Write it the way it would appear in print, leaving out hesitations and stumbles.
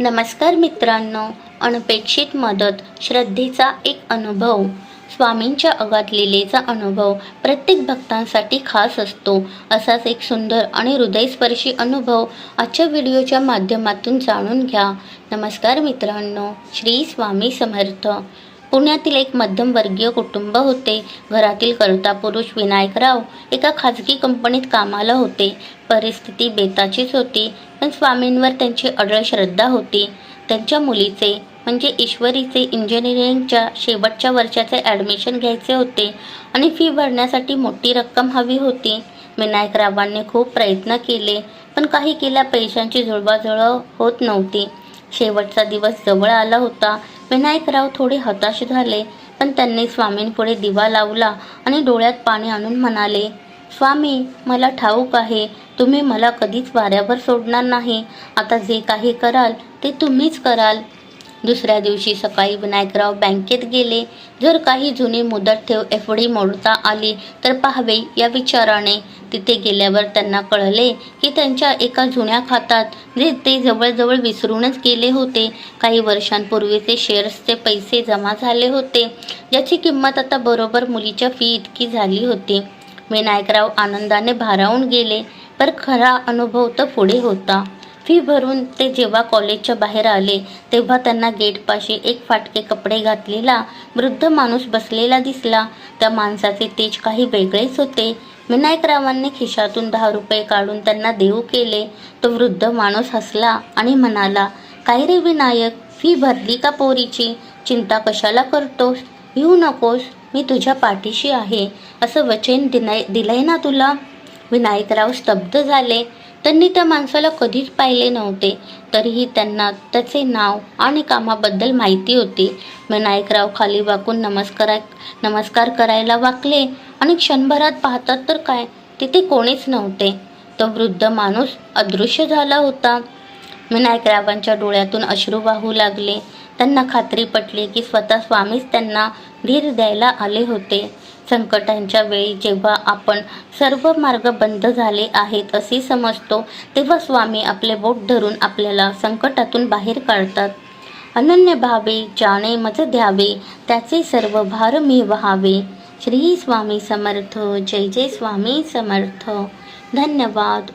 नमस्कार मित्रांनो, अनपेक्षित मदत, श्रद्धेचा एक अनुभव. स्वामींच्या अगाध लीलेचा अनुभव प्रत्येक भक्तांसाठी खास असतो. असाच एक सुंदर आणि हृदयस्पर्शी अनुभव आजच्या व्हिडिओच्या माध्यमातून जाणून घ्या. नमस्कार मित्रांनो, श्री स्वामी समर्थ. पुण्यातील एक मध्यमवर्गीय कुटुंब होते. घरातील कर्ता पुरुष विनायकराव एका खाजगी कंपनीत कामाला होते. परिस्थिती बेताचीच होती, पण स्वामींवर त्यांची अढळ श्रद्धा होती. त्यांच्या मुलीचे म्हणजे ईश्वरीचे इंजिनिअरिंगच्या शेवटच्या वर्षाचे ॲडमिशन घ्यायचे होते आणि फी भरण्यासाठी मोठी रक्कम हवी होती. विनायकरावांनी खूप प्रयत्न केले, पण काही केल्या पैशांची जुळवाजुळव होत नव्हती. शेवटचा दिवस जवळ आला होता. विनायकराव थोडे हताश झाले, पण त्यांनी स्वामींपुढे दिवा लावला आणि डोळ्यात पाणी आणून म्हणाले, स्वामी, मला ठाऊक आहे, तुम्ही मला कधीच वाऱ्यावर सोडणार नाही. आता जे काही कराल ते तुम्हीच कराल. दुसऱ्या दिवशी सकाळी विनायकराव बँकेत गेले. जर काही जुनी मुदत ठेव एफडी मोडता आली तर पाहावे या विचाराने. तिथे गेल्यावर त्यांना कळले की त्यांच्या एका जुन्या खात्यात जे ते जवळजवळ विसरूनच गेले होते, काही वर्षांपूर्वीचे शेअर्सचे पैसे जमा झाले होते, ज्याची किंमत आता बरोबर मुलीच्या फी इतकी झाली होती. विनायकराव आनंदाने भारावून गेले, पण खरा अनुभव तर पुढे होता. फी भरून ते जेव्हा कॉलेजच्या बाहेर आले तेव्हा त्यांना गेटपाशी एक फाटके कपडे घातलेला वृद्ध माणूस बसलेला दिसला. त्या माणसाचे तेज काही वेगळेच होते. विनायकरावांनी खिशातून 10 रुपये काढून त्यांना देऊ केले. तो वृद्ध माणूस हसला आणि म्हणाला, काय रे विनायक, फी भरली का पोरीची? चिंता कशाला करतोस? भिवू नकोस, मी तुझ्या पाठीशी आहे, असं वचन दिलंय ना तुला. विनायकराव स्तब्ध झाले. त्यांनी त्या माणसाला कधीच पाहिले नव्हते, तरीही त्यांना त्याचे नाव आणि कामाबद्दल माहिती होती. विनायकराव खाली वाकून नमस्कार करायला वाकले आणि क्षणभरात पाहतात तर काय, तिथे कोणीच नव्हते. तो वृद्ध माणूस अदृश्य झाला होता. विनायकरावांच्या डोळ्यातून अश्रू वाहू लागले. त्यांना खात्री पटली की स्वतः स्वामीच त्यांना धीर द्यायला आले होते. संकटांच्या वेळी जेव्हा आपण सर्व मार्ग बंद झाले आहेत असे समजतो, तेव्हा स्वामी आपले बोट धरून आपल्याला संकटातून बाहेर काढतात. अनन्य भावे जाणे मज द्यावे, त्याचे सर्व भार मी वहावे. श्री स्वामी समर्थ. जय जय स्वामी समर्थ. धन्यवाद.